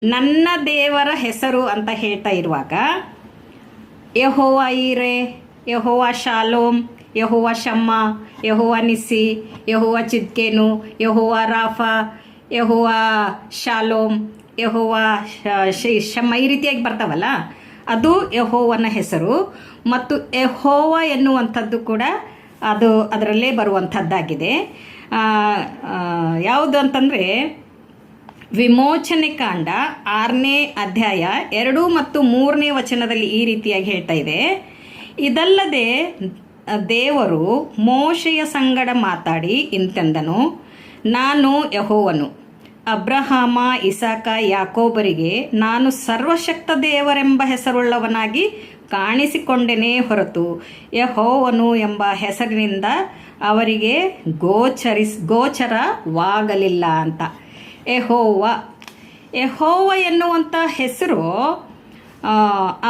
ನನ್ನ ದೇವರ ಹೆಸರು ಅಂತ ಹೇಳ್ತಾ ಇರುವಾಗ ಯೆಹೋವ ಈರೆ, ಯೆಹೋವ ಶಾಲೋಮ್, ಯೆಹೋವ ಶಮ್ಮ, ಯೆಹೋವ ನಿಸ್ಸಿ, ಯೆಹೋವ ಚಿದ್ಕೇನು, ಯೆಹೋವ ರಾಫಾ, ಯೆಹೋವ ಶಾಲೋಮ್, ಯೆಹೋವ ಶಮ್ಮ, ಈ ರೀತಿಯಾಗಿ ಬರ್ತಾವಲ್ಲ, ಅದು ಯೆಹೋವನ ಹೆಸರು. ಮತ್ತು ಯೆಹೋವ ಎನ್ನುವಂಥದ್ದು ಕೂಡ ಅದು ಅದರಲ್ಲೇ ಬರುವಂಥದ್ದಾಗಿದೆ. ಯಾವುದು ಅಂತಂದರೆ ವಿಮೋಚನೆ ಕಾಂಡ 6ನೇ ಅಧ್ಯಾಯ 2 ಮತ್ತು 3ನೇ ವಚನದಲ್ಲಿ ಈ ರೀತಿಯಾಗಿ ಹೇಳ್ತಾ ಇದೆ. ಇದಲ್ಲದೆ ದೇವರು ಮೋಶೆಯ ಸಂಗಡ ಮಾತಾಡಿ ಇಂತೆಂದನು, ನಾನು ಯೆಹೋವನು, ಅಬ್ರಹಾಮ, ಇಸಾಕ, ಯಾಕೋಬರಿಗೆ ನಾನು ಸರ್ವಶಕ್ತ ದೇವರೆಂಬ ಹೆಸರುಳ್ಳವನಾಗಿ ಕಾಣಿಸಿಕೊಂಡೆನೇ ಹೊರತು ಯೆಹೋವನು ಎಂಬ ಹೆಸರಿನಿಂದ ಅವರಿಗೆ ಗೋಚರವಾಗಲಿಲ್ಲ ಅಂತ. ಯೆಹೋವ ಎನ್ನುವಂಥ ಹೆಸರು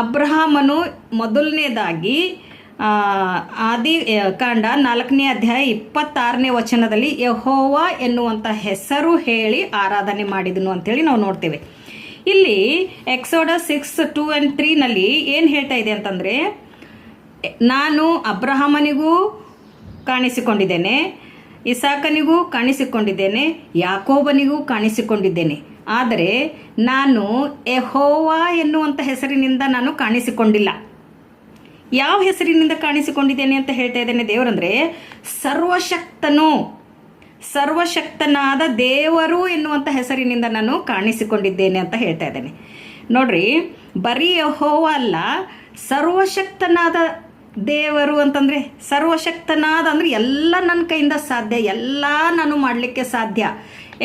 ಅಬ್ರಹಾಮನು ಮೊದಲನೇದಾಗಿ ಆದಿ ಕಾಂಡ 4ನೇ ಅಧ್ಯಾಯ 26ನೇ ವಚನದಲ್ಲಿ ಯೆಹೋವ ಎನ್ನುವಂಥ ಹೆಸರು ಹೇಳಿ ಆರಾಧನೆ ಮಾಡಿದನು ಅಂತೇಳಿ ನಾವು ನೋಡ್ತೇವೆ. ಇಲ್ಲಿ ಎಕ್ಸೋಡಸ್ 6:2 and 3ನಲ್ಲಿ ಏನು ಹೇಳ್ತಾ ಇದೆ ಅಂತಂದರೆ, ನಾನು ಅಬ್ರಹಾಮನಿಗೂ ಕಾಣಿಸಿಕೊಂಡಿದ್ದೇನೆ, ಇಸಾಕನಿಗೂ ಕಾಣಿಸಿಕೊಂಡಿದ್ದೇನೆ, ಯಾಕೋಬನಿಗೂ ಕಾಣಿಸಿಕೊಂಡಿದ್ದೇನೆ, ಆದರೆ ನಾನು ಯೆಹೋವ ಎನ್ನುವಂಥ ಹೆಸರಿನಿಂದ ನಾನು ಕಾಣಿಸಿಕೊಂಡಿಲ್ಲ. ಯಾವ ಹೆಸರಿನಿಂದ ಕಾಣಿಸಿಕೊಂಡಿದ್ದೇನೆ ಅಂತ ಹೇಳ್ತಾ ಇದ್ದೇನೆ ದೇವರಂದರೆ, ಸರ್ವಶಕ್ತನಾದ ದೇವರು ಎನ್ನುವಂಥ ಹೆಸರಿನಿಂದ ನಾನು ಕಾಣಿಸಿಕೊಂಡಿದ್ದೇನೆ ಅಂತ ಹೇಳ್ತಾ ಇದ್ದೇನೆ. ನೋಡ್ರಿ, ಬರೀ ಯೆಹೋವ ಅಲ್ಲ, ಸರ್ವಶಕ್ತನಾದ ದೇವರು ಅಂತಂದರೆ, ಸರ್ವಶಕ್ತನಾದ ಅಂದರೆ ಎಲ್ಲ ನನ್ನ ಕೈಯಿಂದ ಸಾಧ್ಯ, ಎಲ್ಲ ನಾನು ಮಾಡಲಿಕ್ಕೆ ಸಾಧ್ಯ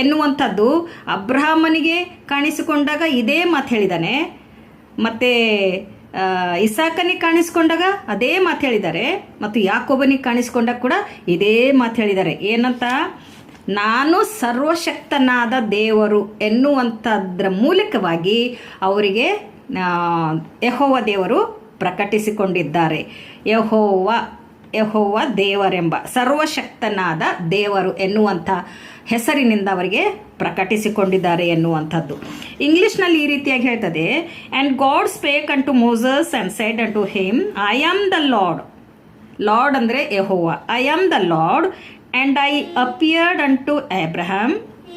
ಎನ್ನುವಂಥದ್ದು ಅಬ್ರಹಾಮನಿಗೆ ಕಾಣಿಸಿಕೊಂಡಾಗ ಇದೇ ಮಾತು ಹೇಳಿದ್ದಾನೆ. ಮತ್ತು ಇಸಾಕನಿಗೆ ಕಾಣಿಸ್ಕೊಂಡಾಗ ಅದೇ ಮಾತು ಹೇಳಿದ್ದಾರೆ, ಮತ್ತು ಯಾಕೋಬನಿಗೆ ಕಾಣಿಸ್ಕೊಂಡಾಗ ಕೂಡ ಇದೇ ಮಾತು ಹೇಳಿದ್ದಾರೆ. ಏನಂತ? ನಾನು ಸರ್ವಶಕ್ತನಾದ ದೇವರು ಎನ್ನುವಂಥದ್ರ ಮೂಲಕವಾಗಿ ಅವರಿಗೆ ಯೆಹೋವ ದೇವರು ಪ್ರಕಟಿಸಿಕೊಂಡಿದ್ದಾರೆ. ಯೆಹೋವ ದೇವರೆಂಬ ಸರ್ವಶಕ್ತನಾದ ದೇವರು ಎನ್ನುವಂಥ ಹೆಸರಿನಿಂದ ಅವರಿಗೆ ಪ್ರಕಟಿಸಿಕೊಂಡಿದ್ದಾರೆ ಎನ್ನುವಂಥದ್ದು. ಇಂಗ್ಲಿಷ್ನಲ್ಲಿ ಈ ರೀತಿಯಾಗಿ ಹೇಳ್ತದೆ, and God spake unto Moses and said unto him, I am the Lord. Lord ಅಂದರೆ ಯೆಹೋವ. I am the Lord and I appeared unto Abraham,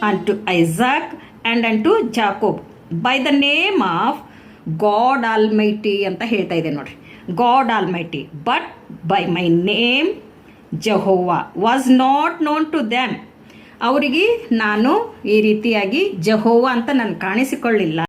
unto Isaac and unto Jacob by the name of God Almighty ಅಂತ ಹೇಳ್ತಾ ಇದೆ ನೋಡ್ರಿ. God Almighty, but by my name Jehovah was not known to them. ಅವರಿಗೆ ನಾನು ಈ ರೀತಿಯಾಗಿ Jehovah ಅಂತ ನಾನು ಕಾಣಿಸಿಕೊಳ್ಳಿಲ್ಲ.